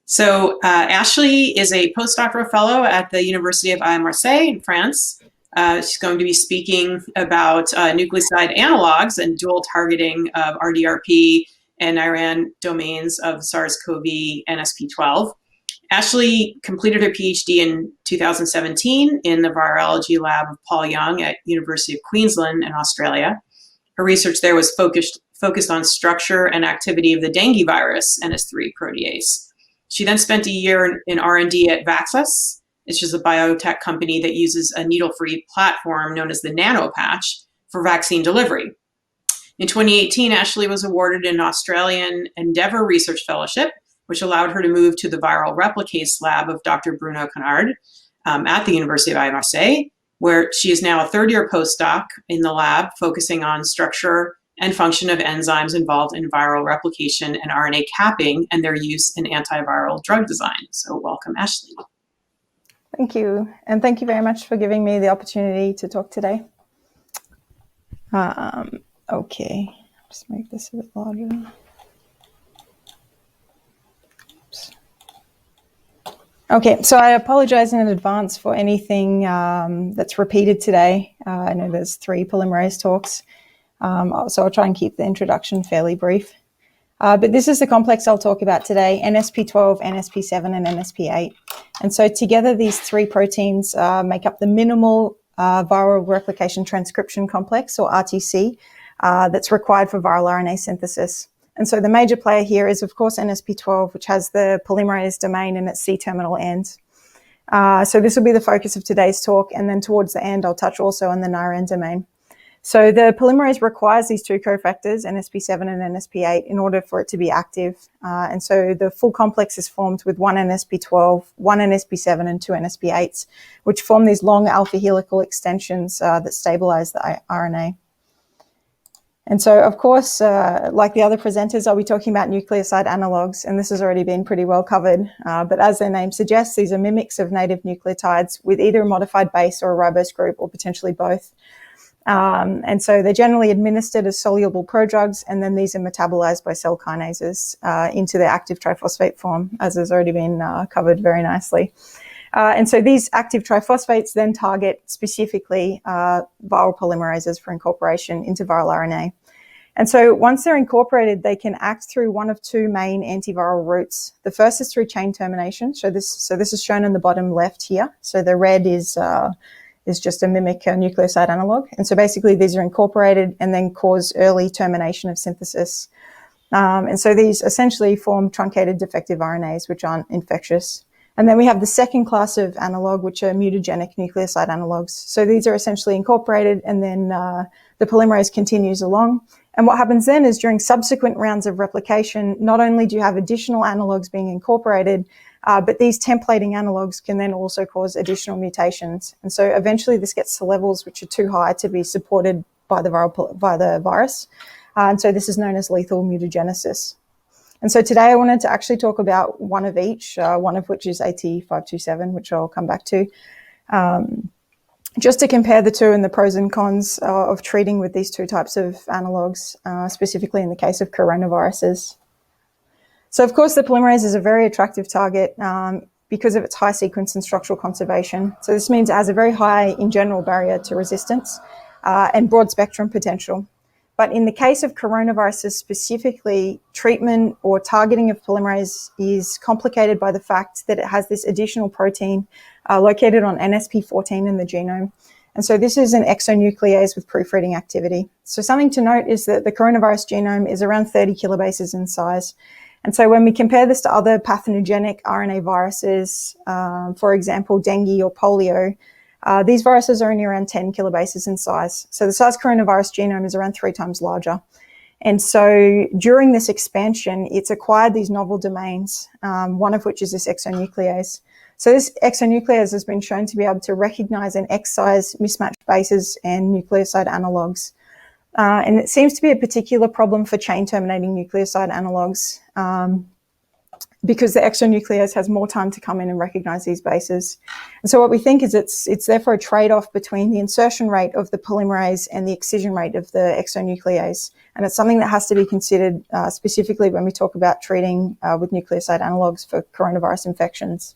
Ashleigh is a postdoctoral fellow at the University of Aix-Marseille in France. She's going to be speaking about nucleoside analogues and dual targeting of RdRp and NiRAN domains of SARS-CoV and NSP12. Ashleigh completed her PhD in 2017 in the virology lab of Paul Young at University of Queensland in Australia. Her research there was focused on structure and activity of the dengue virus NS3 protease. She then spent a year in R&D at Vaxxus, which is a biotech company that uses a needle-free platform known as the nanopatch for vaccine delivery. In 2018, Ashleigh was awarded an Australian Endeavour Research Fellowship, which allowed her to move to the viral replicase lab of Dr. Bruno Cunard at the University of Aix-Marseille, where she is now a third-year postdoc in the lab focusing on structure and function of enzymes involved in viral replication and RNA capping and their use in antiviral drug design. So welcome, Ashleigh. Thank you. And thank you very much for giving me the opportunity to talk today. Okay, just make this a bit larger. Oops. Okay, so I apologize in advance for anything that's repeated today. I know there's 3 polymerase talks. So I'll try and keep the introduction fairly brief. But this is the complex I'll talk about today, NSP12, NSP7, and NSP8. And so together these 3 proteins make up the minimal viral replication transcription complex, or RTC, that's required for viral RNA synthesis. And so the major player here is, of course, NSP12, which has the polymerase domain in its C-terminal end. So this will be the focus of today's talk, and then towards the end I'll touch also on the NiRAN domain. So the polymerase requires these 2 cofactors, NSP7 and NSP8, in order for it to be active. And so the full complex is formed with 1 NSP12, 1 NSP7, and 2 NSP8s, which form these long alpha helical extensions that stabilize the RNA. And so, of course, like the other presenters, I'll be talking about nucleoside analogues, and this has already been pretty well covered. But as their name suggests, these are mimics of native nucleotides with either a modified base or a ribose group, or potentially both. And so they're generally administered as soluble prodrugs, and then these are metabolized by cell kinases into their active triphosphate form, as has already been covered very nicely. And so these active triphosphates then target specifically viral polymerases for incorporation into viral RNA. And so once they're incorporated, they can act through one of 2 main antiviral routes. The first is through chain termination. So this is shown in the bottom left here. So the red is just a mimic nucleoside analog. And so basically these are incorporated and then cause early termination of synthesis. And so these essentially form truncated defective RNAs, which aren't infectious. And then we have the second class of analog, which are mutagenic nucleoside analogues. So these are essentially incorporated, and then the polymerase continues along. And what happens then is during subsequent rounds of replication, not only do you have additional analogues being incorporated, but these templating analogues can then also cause additional mutations. And so eventually this gets to levels which are too high to be supported by the virus. And so this is known as lethal mutagenesis. And so today I wanted to actually talk about one of each, one of which is AT527, which I'll come back to, just to compare the 2 and the pros and cons of treating with these 2 types of analogues, specifically in the case of coronaviruses. So, of course, the polymerase is a very attractive target because of its high sequence and structural conservation. So this means it has a very high, in general, barrier to resistance and broad spectrum potential. But in the case of coronaviruses specifically, treatment or targeting of polymerase is complicated by the fact that it has this additional protein located on NSP14 in the genome. And so this is an exonuclease with proofreading activity. So something to note is that the coronavirus genome is around 30 kilobases in size. And so when we compare this to other pathogenic RNA viruses, for example, dengue or polio, these viruses are only around 10 kilobases in size. So the SARS coronavirus genome is around 3 times larger. And so during this expansion, it's acquired these novel domains, one of which is this exonuclease. So this exonuclease has been shown to be able to recognize and excise mismatched bases and nucleoside analogues. And it seems to be a particular problem for chain terminating nucleoside analogues. because the exonuclease has more time to come in and recognize these bases. And so what we think is it's therefore a trade-off between the insertion rate of the polymerase and the excision rate of the exonuclease. And it's something that has to be considered specifically when we talk about treating with nucleoside analogues for coronavirus infections.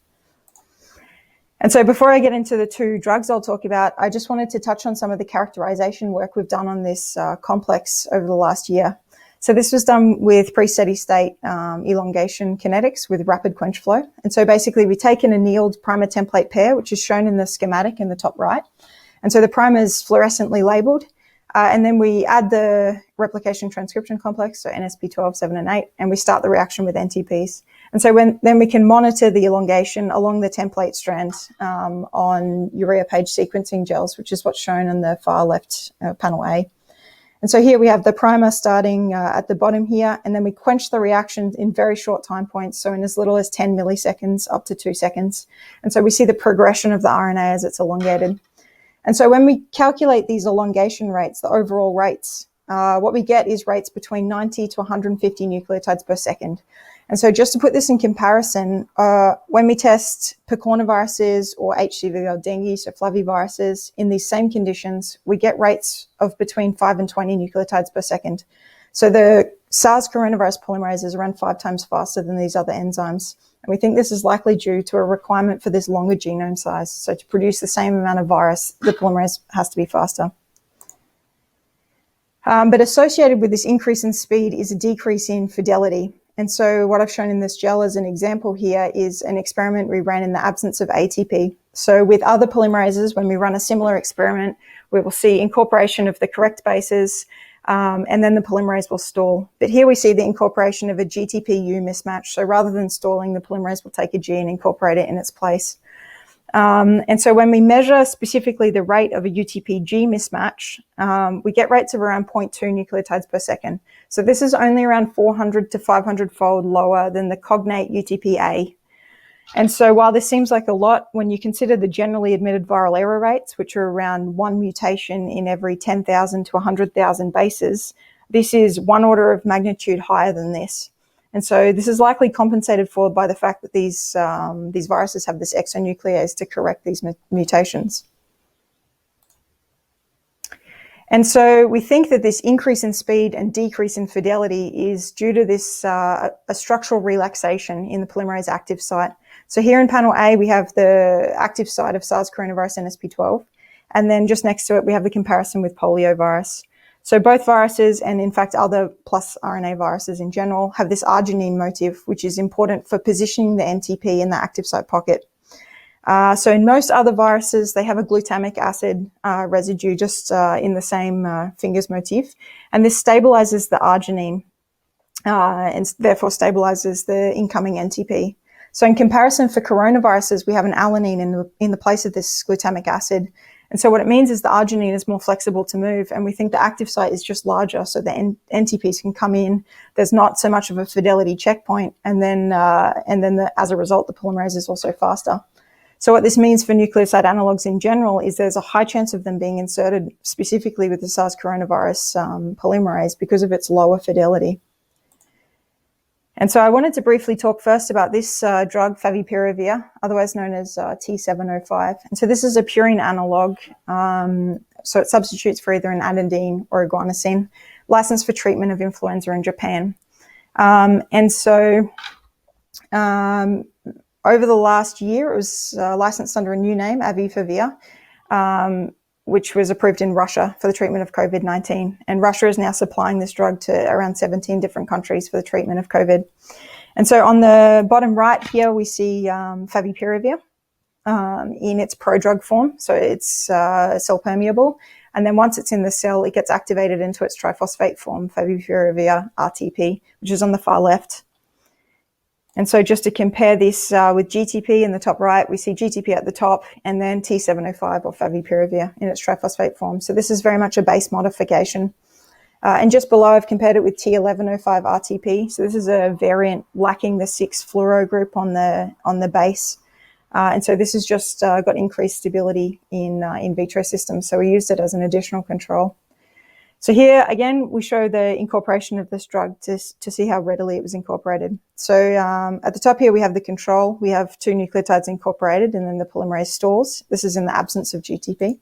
And so before I get into the two drugs I'll talk about, I just wanted to touch on some of the characterization work we've done on this complex over the last year. So this was done with pre-steady state elongation kinetics with rapid quench flow. And so basically we take an annealed primer template pair, which is shown in the schematic in the top right. And so the primer is fluorescently labeled. And then we add the replication transcription complex, so NSP12, 7, and 8, and we start the reaction with NTPs. And so then we can monitor the elongation along the template strand on urea page sequencing gels, which is what's shown in the far left panel A. And so here we have the primer starting at the bottom here, and then we quench the reaction in very short time points, so in as little as 10 milliseconds up to 2 seconds. And so we see the progression of the RNA as it's elongated. And so when we calculate these elongation rates, the overall rates, what we get is rates between 90 to 150 nucleotides per second. And so just to put this in comparison, when we test picornaviruses or HCV or dengue, so flaviviruses, in these same conditions, we get rates of between 5 and 20 nucleotides per second. So the SARS coronavirus polymerase is around 5 times faster than these other enzymes. And we think this is likely due to a requirement for this longer genome size. So to produce the same amount of virus, the polymerase has to be faster. But associated with this increase in speed is a decrease in fidelity. And so what I've shown in this gel as an example here is an experiment we ran in the absence of ATP. So with other polymerases, when we run a similar experiment, we will see incorporation of the correct bases, and then the polymerase will stall. But here we see the incorporation of a GTP-U mismatch. So rather than stalling, the polymerase will take a G and incorporate it in its place. And so when we measure specifically the rate of a UTP-G mismatch, we get rates of around 0.2 nucleotides per second. So this is only around 400 to 500-fold lower than the cognate UTP-A. And so while this seems like a lot, when you consider the generally admitted viral error rates, which are around 1 mutation in every 10,000 to 100,000 bases, this is 1 order of magnitude higher than this. And so this is likely compensated for by the fact that these viruses have this exonuclease to correct these mutations. And so we think that this increase in speed and decrease in fidelity is due to this a structural relaxation in the polymerase active site. So here in panel A, we have the active site of SARS coronavirus NSP12. And then just next to it, we have the comparison with poliovirus. So both viruses, and in fact other plus RNA viruses in general, have this arginine motif, which is important for positioning the NTP in the active site pocket. So in most other viruses, they have a glutamic acid residue just in the same fingers motif, and this stabilizes the arginine and therefore stabilizes the incoming NTP. So in comparison for coronaviruses, we have an alanine in the place of this glutamic acid. And so what it means is the arginine is more flexible to move, and we think the active site is just larger, so the NTPs can come in. There's not so much of a fidelity checkpoint, and then as a result, the polymerase is also faster. So what this means for nucleoside analogues in general is there's a high chance of them being inserted specifically with the SARS coronavirus polymerase because of its lower fidelity. And so I wanted to briefly talk first about this drug, Favipiravir, otherwise known as T705. And so this is a purine analog. So it substitutes for either an adenine or a guanosine, licensed for treatment of influenza in Japan. And so over the last year, it was licensed under a new name, Favipiravir, which was approved in Russia for the treatment of COVID-19. And Russia is now supplying this drug to around 17 different countries for the treatment of COVID. And so on the bottom right here, we see Favipiravir in its prodrug form. So it's cell permeable. And then once it's in the cell, it gets activated into its triphosphate form, Favipiravir RTP, which is on the far left. And so just to compare this with GTP in the top right, we see GTP at the top and then T705 or Favipiravir in its triphosphate form. So this is very much a base modification. And just below, I've compared it with T1105 RTP. So this is a variant lacking the 6 fluoro group on the base. And so this has just got increased stability in vitro systems. So we used it as an additional control. So here, again, we show the incorporation of this drug to see how readily it was incorporated. So at the top here, we have the control. We have 2 nucleotides incorporated, and then the polymerase stalls. This is in the absence of GTP.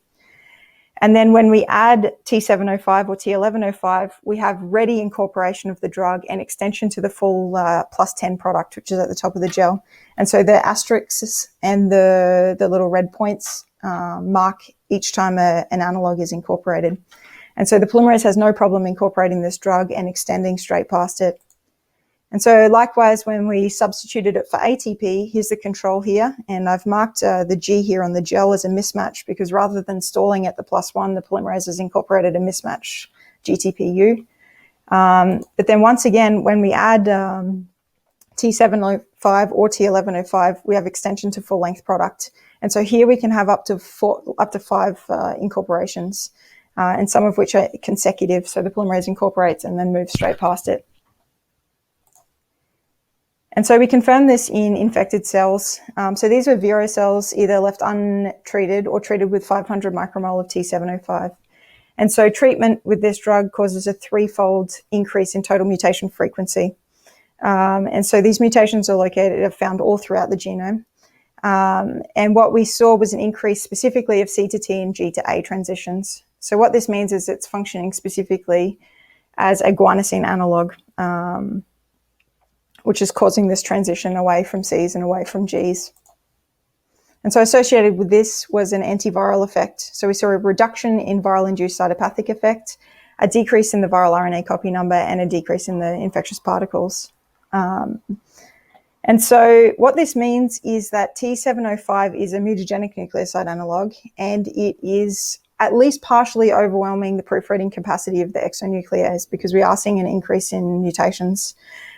And then when we add T705 or T1105, we have ready incorporation of the drug and extension to the full plus 10 product, which is at the top of the gel. And so the asterisks and the little red points mark each time an analog is incorporated. And so the polymerase has no problem incorporating this drug and extending straight past it. And so likewise, when we substituted it for ATP, here's the control here. And I've marked the G here on the gel as a mismatch because rather than stalling at the +1, the polymerase has incorporated a mismatch GTPU. But then once again, when we add T705 or T1105, we have extension to full length product. And so here we can have up to 5 incorporations, and some of which are consecutive. So the polymerase incorporates and then moves straight past it. And so we confirm this in infected cells. So these were vero cells either left untreated or treated with 500 micromole of T705. And so treatment with this drug causes a 3-fold increase in total mutation frequency. And so these mutations are found all throughout the genome. And what we saw was an increase specifically of C to T and G to A transitions. So what this means is it's functioning specifically as a guanosine analog, which is causing this transition away from Cs and away from Gs. And so associated with this was an antiviral effect. So we saw a reduction in viral-induced cytopathic effect, a decrease in the viral RNA copy number, and a decrease in the infectious particles. And so what this means is that T705 is a mutagenic nucleoside analog, and it is at least partially overwhelming the proofreading capacity of the exonuclease because we are seeing an increase in mutations.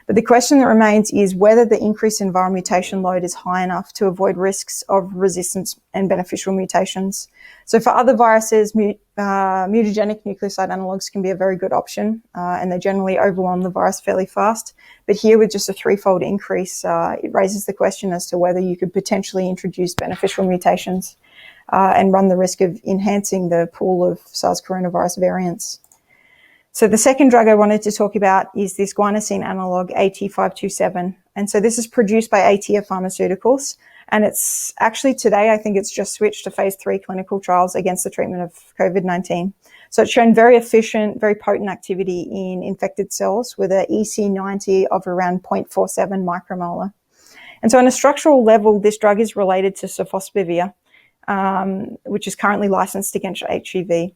But the question that remains is whether the increase in viral mutation load is high enough to avoid risks of resistance and beneficial mutations. So for other viruses, mutagenic nucleoside analogues can be a very good option, and they generally overwhelm the virus fairly fast. But here with just a 3-fold increase, it raises the question as to whether you could potentially introduce beneficial mutations and run the risk of enhancing the pool of SARS coronavirus variants. So the second drug I wanted to talk about is this guanosine analog AT527. And so this is produced by Atea Pharmaceuticals. And it's actually today, I think it's just switched to phase 3 clinical trials against the treatment of COVID-19. So it's shown very efficient, very potent activity in infected cells with an EC90 of around 0.47 micromolar. And so on a structural level, this drug is related to sofosbuvir, which is currently licensed against HIV.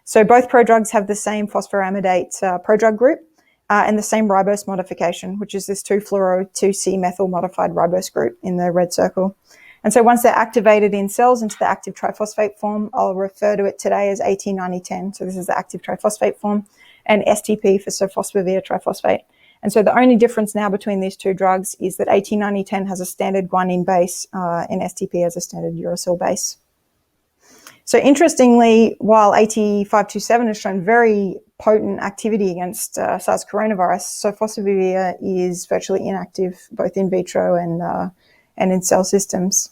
So both prodrugs have the same phosphoramidate prodrug group and the same ribose modification, which is this 2-fluoro-2-C-methyl modified ribose group in the red circle. And so once they're activated in cells into the active triphosphate form, I'll refer to it today as AT9010. So this is the active triphosphate form, and STP for sofosbuvir triphosphate. And so the only difference now between these two drugs is that AT9010 has a standard guanine base and STP has a standard uracil base. So interestingly, while AT527 has shown very potent activity against SARS coronavirus, sofosbuvir is virtually inactive both in vitro and in cell systems.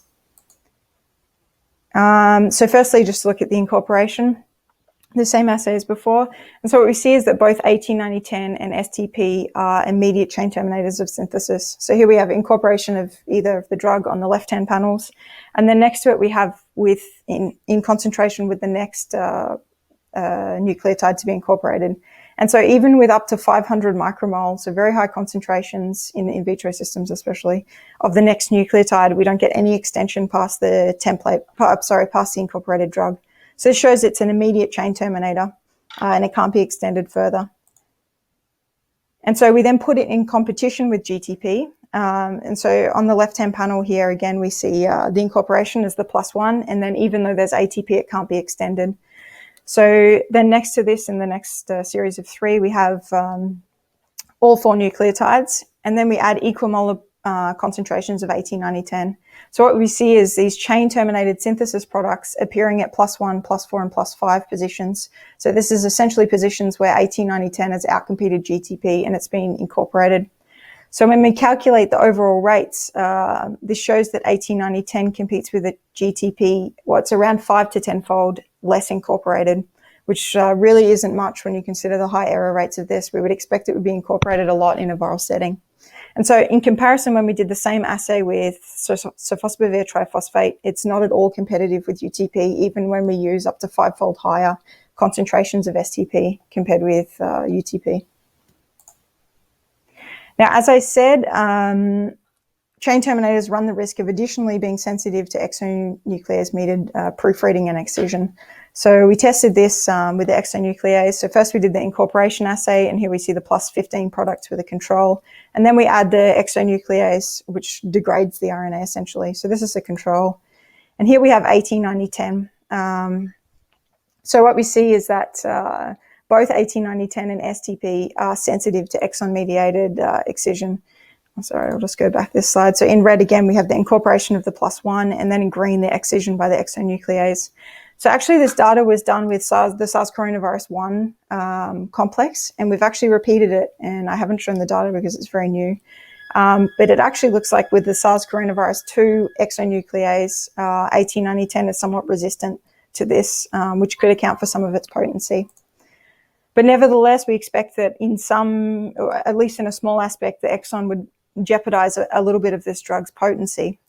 So firstly, just look at the incorporation, the same assay as before. And so what we see is that both AT9010 and STP are immediate chain terminators of synthesis. So here we have incorporation of either of the drug on the left-hand panels, and then next to it we have in concentration with the next nucleotide to be incorporated. And so even with up to 500 micromole, so very high concentrations in vitro systems especially, of the next nucleotide, we don't get any extension past the past the incorporated drug. So this shows it's an immediate chain terminator and it can't be extended further. And so we then put it in competition with GTP. And so on the left-hand panel here, again, we see the incorporation is the +1, and then even though there's ATP, it can't be extended. So then next to this, in the next series of 3, we have all 4 nucleotides, and then we add equimolar concentrations of AT9010. So what we see is these chain-terminated synthesis products appearing at +1, +4, and +5 positions. So this is essentially positions where AT9010 has outcompeted GTP and it's been incorporated. So when we calculate the overall rates, this shows that AT9010 competes with a GTP, it's around 5 to 10-fold less incorporated, which really isn't much when you consider the high error rates of this. We would expect it would be incorporated a lot in a viral setting. And so in comparison, when we did the same assay with sofosbuvir triphosphate, it's not at all competitive with UTP, even when we use up to 5-fold higher concentrations of STP compared with UTP. Now, as I said, chain terminators run the risk of additionally being sensitive to exonuclease-mediated proofreading and excision. So we tested this with the exonuclease. So first we did the incorporation assay, and here we see the plus 15 products with a control. And then we add the exonuclease, which degrades the RNA essentially. So this is the control. And here we have 18, 90, 10. So what we see is that both 18, 90, 10 and STP are sensitive to exon-mediated excision. I'm sorry, I'll just go back this slide. So in red, again, we have the incorporation of the +1, and then in green, the excision by the exonuclease. So actually, this data was done with the SARS coronavirus 1 complex, and we've actually repeated it, and I haven't shown the data because it's very new. But it actually looks like with the SARS coronavirus 2 exonuclease, 189010 is somewhat resistant to this, which could account for some of its potency. But nevertheless, we expect that in some, or at least in a small aspect, the exon would jeopardize a little bit of this drug's potency.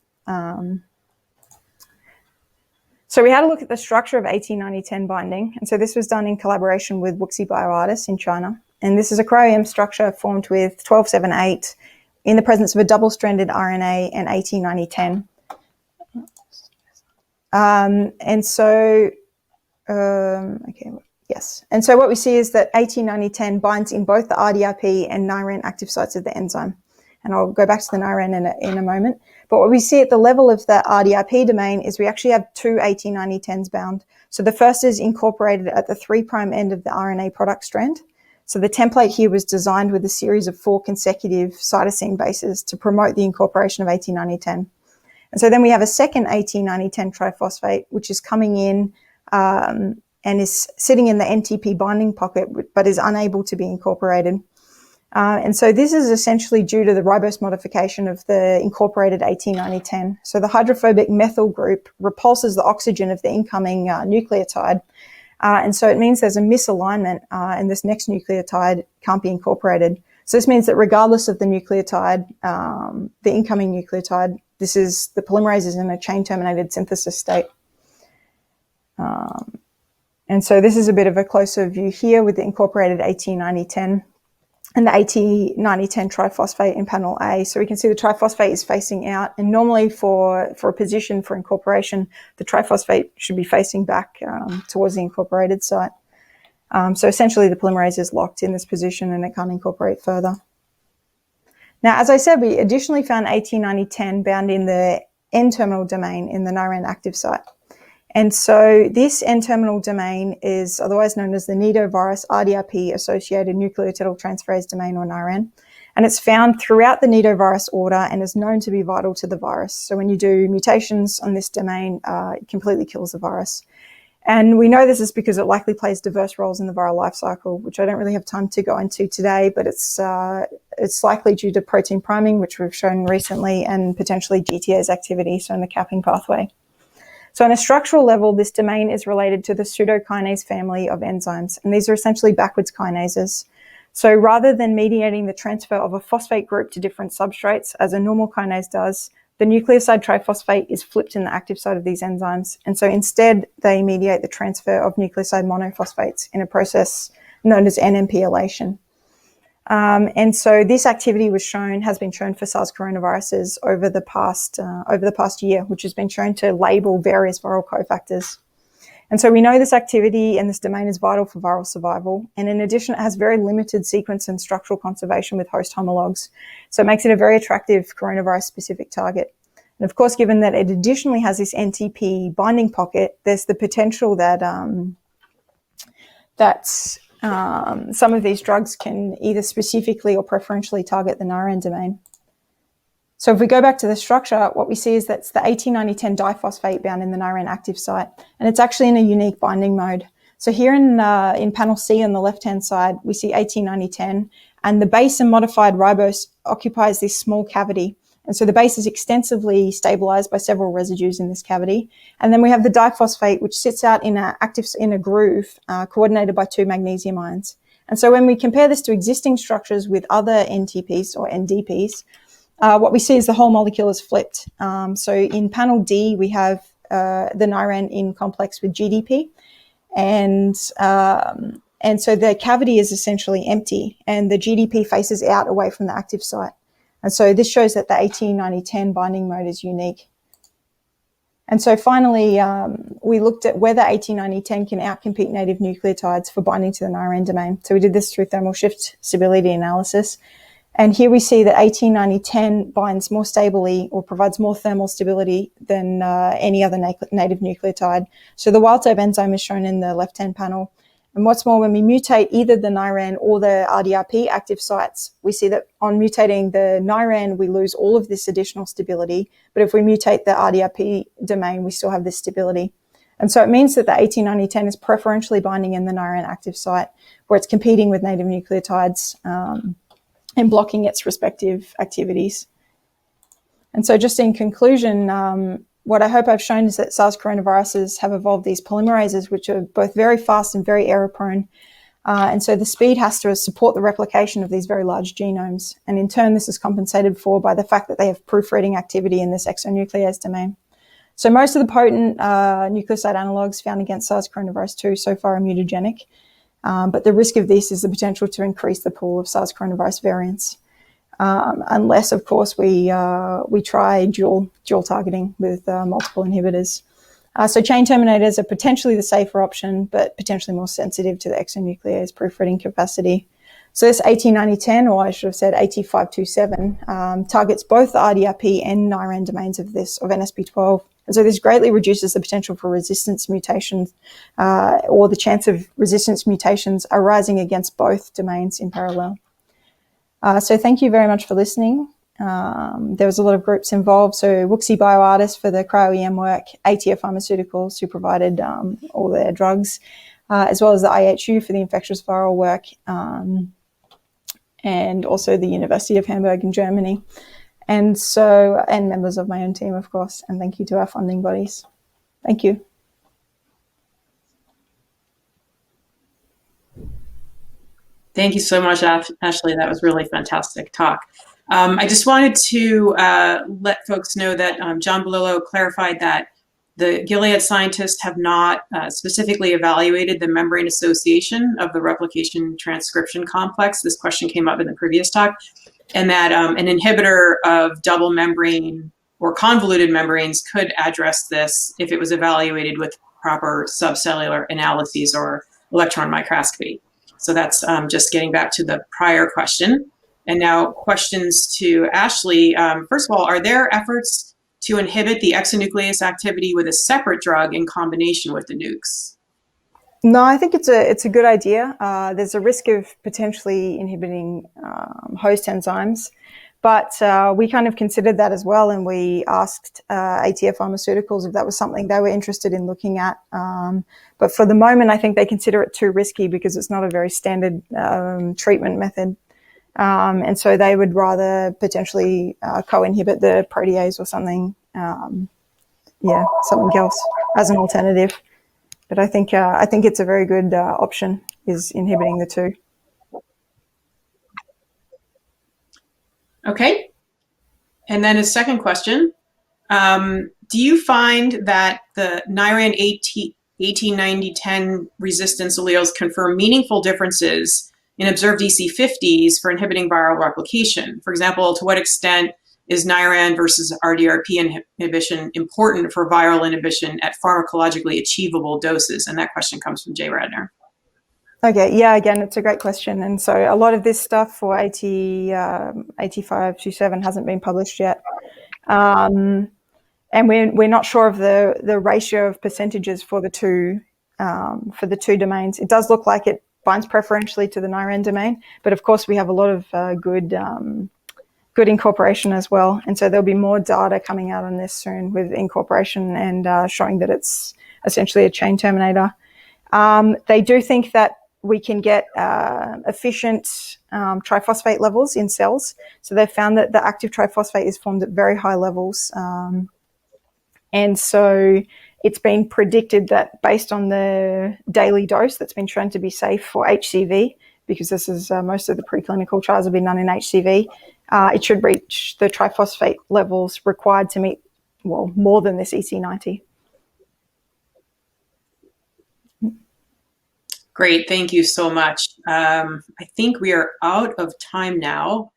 So we had a look at the structure of 189010 binding. And so this was done in collaboration with WuXi Bioartis in China. And this is a cryo-EM structure formed with 1278 in the presence of a double-stranded RNA and 189010. Yes. And so what we see is that 189010 binds in both the RdRp and NiRAN active sites of the enzyme. And I'll go back to the NiRAN in a moment. But what we see at the level of the RdRp domain is we actually have two 189010s bound. So the first is incorporated at the 3' end of the RNA product strand. So the template here was designed with a series of 4 consecutive cytosine bases to promote the incorporation of 189010. And so then we have a second 189010 triphosphate, which is coming in and is sitting in the NTP binding pocket, but is unable to be incorporated. And so this is essentially due to the ribose modification of the incorporated 189010. So the hydrophobic methyl group repulses the oxygen of the incoming nucleotide. And so it means there's a misalignment and this next nucleotide can't be incorporated. So this means that regardless of the nucleotide, the incoming nucleotide, the polymerase is in a chain-terminated synthesis state. And so this is a bit of a closer view here with the incorporated 189010 and the 189010 triphosphate in panel A. So we can see the triphosphate is facing out, and normally for a position for incorporation, the triphosphate should be facing back towards the incorporated site. So essentially the polymerase is locked in this position and it can't incorporate further. Now, as I said, we additionally found 189010 bound in the N-terminal domain in the NiRAN active site. And so this N-terminal domain is otherwise known as the nidovirus RdRp-associated nucleotidyltransferase domain, or NiRAN. And it's found throughout the nidovirus order and is known to be vital to the virus. So when you do mutations on this domain, it completely kills the virus. And we know this is because it likely plays diverse roles in the viral life cycle, which I don't really have time to go into today, but it's likely due to protein priming, which we've shown recently, and potentially GTase activity, so in the capping pathway. So on a structural level, this domain is related to the pseudokinase family of enzymes, and these are essentially backwards kinases. So rather than mediating the transfer of a phosphate group to different substrates, as a normal kinase does, the nucleoside triphosphate is flipped in the active site of these enzymes. And so instead, they mediate the transfer of nucleoside monophosphates in a process known as NMPylation. And so this activity has been shown for SARS coronaviruses over the past year, which has been shown to label various viral cofactors. And so we know this activity and this domain is vital for viral survival. And in addition, it has very limited sequence and structural conservation with host homologs. So it makes it a very attractive coronavirus-specific target. And of course, given that it additionally has this NTP binding pocket, there's the potential that some of these drugs can either specifically or preferentially target the NiRAN domain. So if we go back to the structure, what we see is that's the 189010 diphosphate bound in the NiRAN active site, and it's actually in a unique binding mode. So here in panel C on the left-hand side, we see 189010, and the base and modified ribose occupies this small cavity, And so the base is extensively stabilized by several residues in this cavity. And then we have the diphosphate, which sits out in a groove coordinated by 2 magnesium ions. And so when we compare this to existing structures with other NTPs or NDPs, what we see is the whole molecule is flipped. So in panel D, we have the NiRAN in complex with GDP. And so the cavity is essentially empty, and the GDP faces out away from the active site. And so this shows that the 18-90-10 binding mode is unique. And so finally, we looked at whether 18-90-10 can outcompete native nucleotides for binding to the NiRAN domain. So we did this through thermal shift stability analysis. And here we see that 18-90-10 binds more stably or provides more thermal stability than any other native nucleotide. So the wild-type enzyme is shown in the left-hand panel. And what's more, when we mutate either the NiRAN or the RdRp active sites, we see that on mutating the NiRAN, we lose all of this additional stability. But if we mutate the RdRp domain, we still have this stability. And so it means that the 18-90-10 is preferentially binding in the NiRAN active site, where it's competing with native nucleotides and blocking its respective activities. And so just in conclusion, what I hope I've shown is that SARS coronaviruses have evolved these polymerases, which are both very fast and very error-prone. And so the speed has to support the replication of these very large genomes. And in turn, this is compensated for by the fact that they have proofreading activity in this exonuclease domain. So most of the potent nucleoside analogues found against SARS coronavirus 2 so far are mutagenic. But the risk of this is the potential to increase the pool of SARS coronavirus variants. Unless, of course, we try dual targeting with multiple inhibitors. So chain terminators are potentially the safer option, but potentially more sensitive to the exonuclease proofreading capacity. So this 18-90-10, or I should have said 8527, targets both the RdRp and NiRAN domains of NSP12. And so this greatly reduces the potential for resistance mutations or the chance of resistance mutations arising against both domains in parallel. So thank you very much for listening. There was a lot of groups involved. So WuXi BioArtist for the cryo-EM work, ATF Pharmaceuticals who provided all their drugs, as well as the IHU for the infectious viral work, and also the University of Hamburg in Germany. And members of my own team, of course. And thank you to our funding bodies. Thank you. Thank you so much, Ashleigh. That was really fantastic talk. I just wanted to let folks know that John Bolillo clarified that the Gilead scientists have not specifically evaluated the membrane association of the replication transcription complex. This question came up in the previous talk. And that an inhibitor of double membrane or convoluted membranes could address this if it was evaluated with proper subcellular analyses or electron microscopy. So that's just getting back to the prior question. And now questions to Ashleigh. First of all, are there efforts to inhibit the exonuclease activity with a separate drug in combination with the nukes? No, I think it's a good idea. There's a risk of potentially inhibiting host enzymes, but we kind of considered that as well, and we asked ATF Pharmaceuticals if that was something they were interested in looking at. But for the moment, I think they consider it too risky because it's not a very standard treatment method. And so they would rather potentially co-inhibit the protease or something, something else as an alternative. But I think it's a very good option, is inhibiting the two. Okay. And then a second question. Do you find that the NiRAN 18-90-10 resistance alleles confer meaningful differences in observed EC50s for inhibiting viral replication? For example, to what extent is NiRAN versus RdRp inhibition important for viral inhibition at pharmacologically achievable doses? And that question comes from Jay Radner. Okay, yeah, again, it's a great question. And so a lot of this stuff for 8527 hasn't been published yet. And we're not sure of the ratio of percentages for the two domains. It does look like it binds preferentially to the NiRAN domain, but of course we have a lot of good incorporation as well. And so there'll be more data coming out on this soon with incorporation and showing that it's essentially a chain terminator. They do think that we can get efficient triphosphate levels in cells. So they found that the active triphosphate is formed at very high levels. And so it's been predicted that based on the daily dose that's been shown to be safe for HCV, because this is most of the preclinical trials have been done in HCV, it should reach the triphosphate levels required to meet, well, more than this EC90. Great, thank you so much. I think we are out of time now.